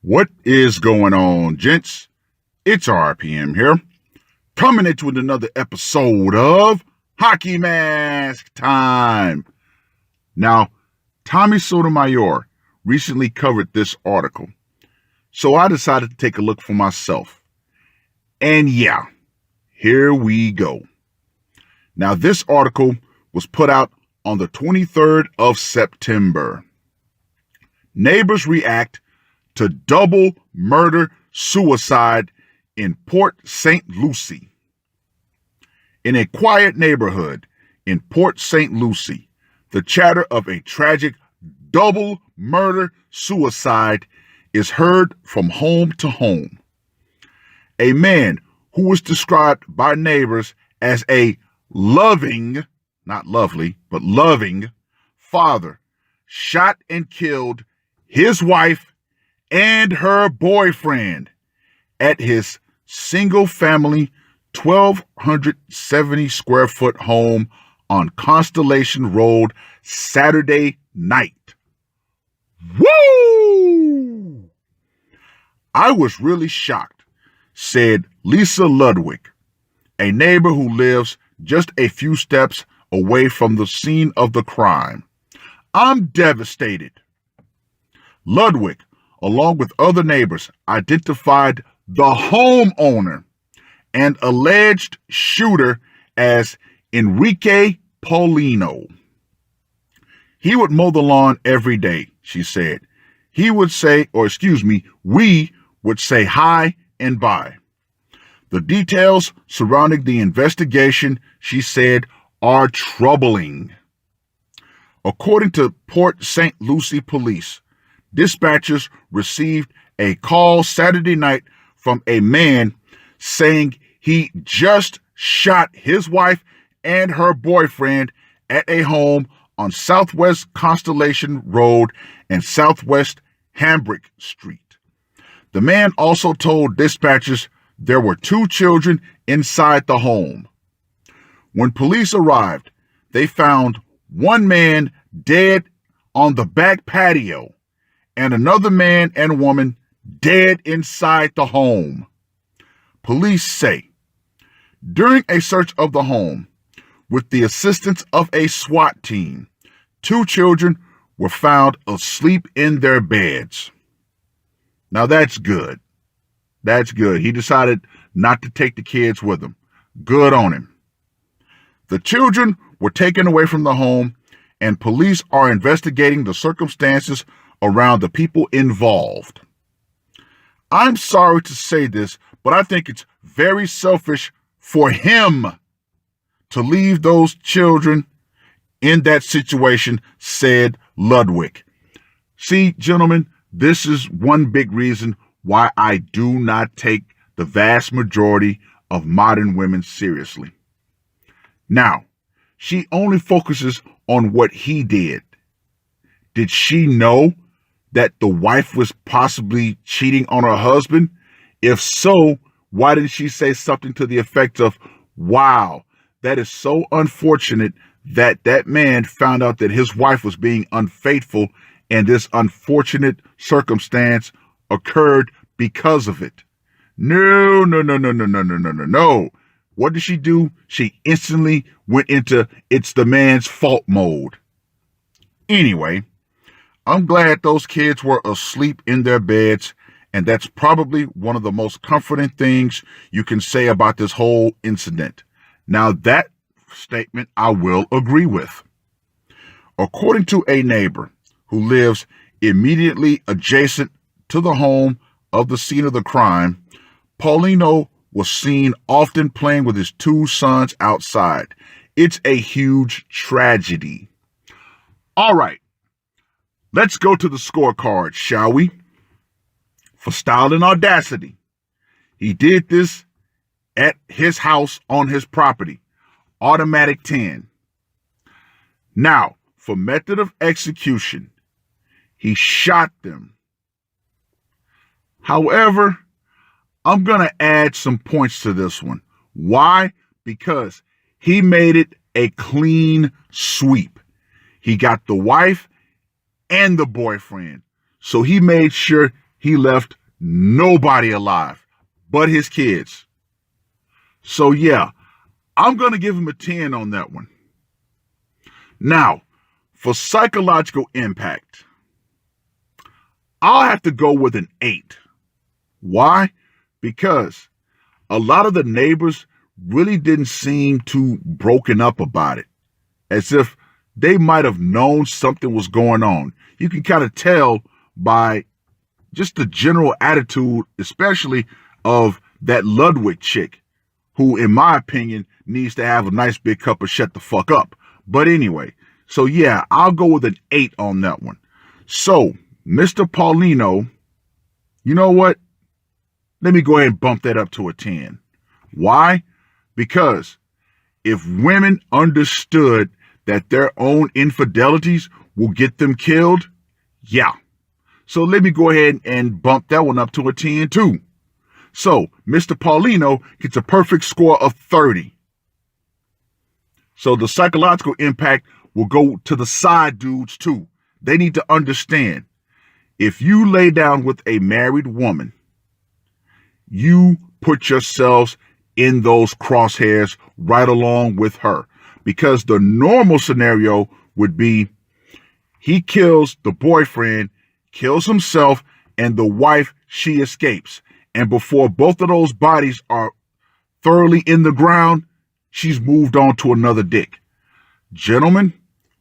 What is going on, gents? It's RPM here, coming into another episode of Hockey Mask Time. Now, Tommy Sotomayor recently covered this article, so I decided to take a look for myself. And yeah, here we go. Now, this article was put out on the 23rd of September. Neighbors react to double murder-suicide in Port St. Lucie. In a quiet neighborhood in Port St. Lucie, the chatter of a tragic double murder-suicide is heard from home to home. A man who was described by neighbors as a loving, not lovely, but loving father shot and killed his wife and her boyfriend at his single-family 1,270 square foot home on Constellation Road Saturday night. Woo! I was really shocked, said Lisa Ludwig, a neighbor who lives just a few steps away from the scene of the crime. I'm devastated. Ludwig, along with other neighbors, identified the homeowner and alleged shooter as Enrique Paulino. He would mow the lawn every day, she said. We would say hi and bye. The details surrounding the investigation, she said, are troubling. According to Port St. Lucie police, dispatchers received a call Saturday night from a man saying he just shot his wife and her boyfriend at a home on Southwest Constellation Road and Southwest Hambrick Street. The man also told dispatchers there were 2 children inside the home. When police arrived, they found one man dead on the back patio and another man and woman dead inside the home. Police say, during a search of the home, with the assistance of a SWAT team, 2 children were found asleep in their beds. Now that's good. That's good. He decided not to take the kids with him. Good on him. The children were taken away from the home, and police are investigating the circumstances around the people involved. I'm sorry to say this, but I think it's very selfish for him to leave those children in that situation, said Ludwig. See, gentlemen, this is one big reason why I do not take the vast majority of modern women seriously. Now, she only focuses on what he did. Did she know that the wife was possibly cheating on her husband? If so, why didn't she say something to the effect of, wow, that is so unfortunate that that man found out that his wife was being unfaithful and this unfortunate circumstance occurred because of it. No. What did she do? She instantly went into it's the man's fault mode. Anyway, I'm glad those kids were asleep in their beds, and that's probably one of the most comforting things you can say about this whole incident. Now, that statement I will agree with. According to a neighbor who lives immediately adjacent to the home of the scene of the crime, Paulino was seen often playing with his 2 sons outside. It's a huge tragedy. All right. Let's go to the scorecard, shall we? For style and audacity, he did this at his house on his property. Automatic 10. Now, for method of execution, he shot them. However, I'm going to add some points to this one. Why? Because he made it a clean sweep. He got the wife and the boyfriend. So he made sure he left nobody alive but his kids. So yeah, I'm going to give him a 10 on that one. Now, for psychological impact, I'll have to go with an 8. Why? Because a lot of the neighbors really didn't seem too broken up about it, as if they might have known something was going on. You can kind of tell by just the general attitude, especially of that Ludwig chick, who, in my opinion, needs to have a nice big cup of shut the fuck up. But anyway, so yeah, I'll go with an 8 on that one. So, Mr. Paulino, you know what? Let me go ahead and bump that up to a 10. Why? Because if women understood that their own infidelities will get them killed, yeah. So let me go ahead and bump that one up to a 10 too. So Mr. Paulino gets a perfect score of 30. So the psychological impact will go to the side dudes too. They need to understand, if you lay down with a married woman, you put yourselves in those crosshairs right along with her. Because the normal scenario would be he kills the boyfriend, kills himself, and the wife, she escapes. And before both of those bodies are thoroughly in the ground, she's moved on to another dick. Gentlemen,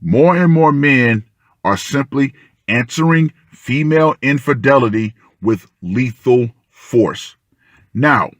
more and more men are simply answering female infidelity with lethal force. Now,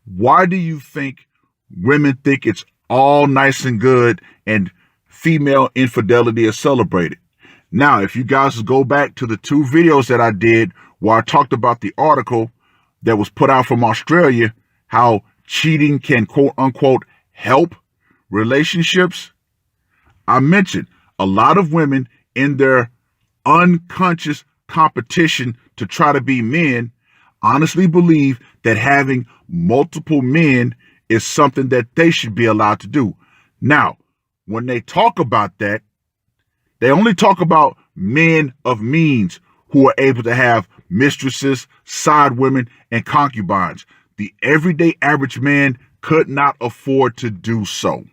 why do you think women think it's all nice and good and female infidelity is celebrated? Now, if you guys go back to the 2 videos that I did where I talked about the article that was put out from Australia, how cheating can quote unquote help relationships, I mentioned a lot of women in their unconscious competition to try to be men honestly believe that having multiple men is something that they should be allowed to do. Now, when they talk about that, they only talk about men of means who are able to have mistresses, side women, and concubines. The everyday average man could not afford to do so.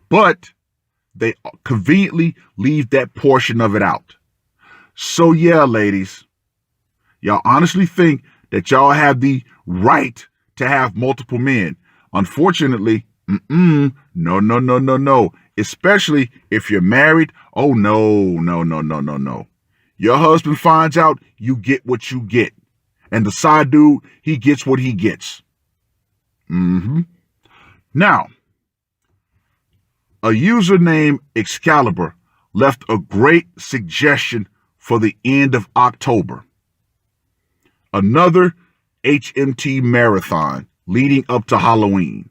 But they conveniently leave that portion of it out. So yeah, ladies, y'all honestly think that y'all have the right to have multiple men. Unfortunately, no. Especially if you're married. Oh, no. Your husband finds out, you get what you get. And the side dude, he gets what he gets. Now, a user named Excalibur left a great suggestion for the end of October. Another HMT marathon leading up to Halloween.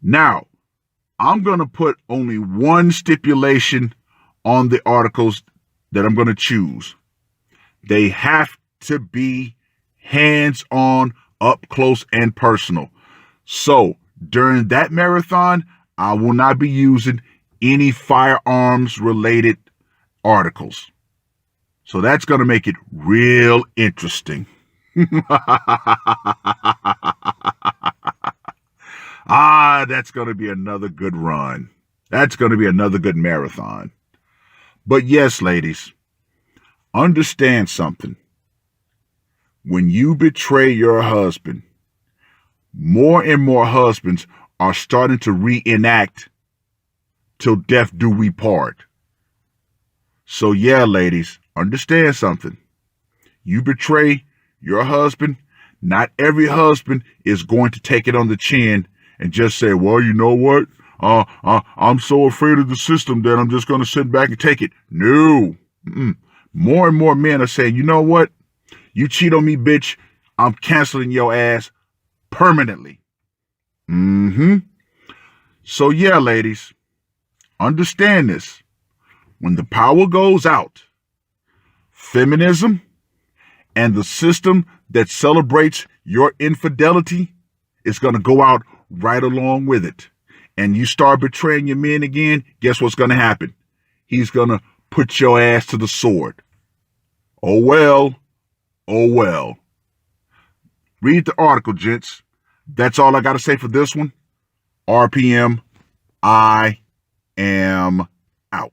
Now, I'm going to put only one stipulation on the articles that I'm going to choose. They have to be hands-on, up close and personal. So during that marathon, I will not be using any firearms related articles. So that's going to make it real interesting. That's going to be another good run. That's going to be another good marathon. But yes, ladies, understand something. When you betray your husband, more and more husbands are starting to reenact "Till death do we part." So yeah, ladies, understand something. You betray your husband, not every husband is going to take it on the chin and just say, well, you know what? I'm so afraid of the system that I'm just going to sit back and take it. No. More and more men are saying, you know what? You cheat on me, bitch. I'm canceling your ass permanently. So yeah, ladies, understand this. When the power goes out, feminism and the system that celebrates your infidelity is going to go out right along with it. And you start betraying your men again, guess what's going to happen? He's going to put your ass to the sword. Oh well. Oh well. Read the article, gents. That's all I got to say for this one. RPM, I am out.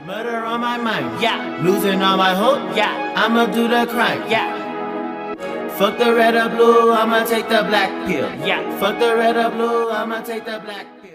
Murder on my mind, yeah. Losing all my hope, yeah. I'ma do the crime, yeah. Fuck the red or blue, I'ma take the black pill, yeah. Fuck the red or blue, I'ma take the black pill.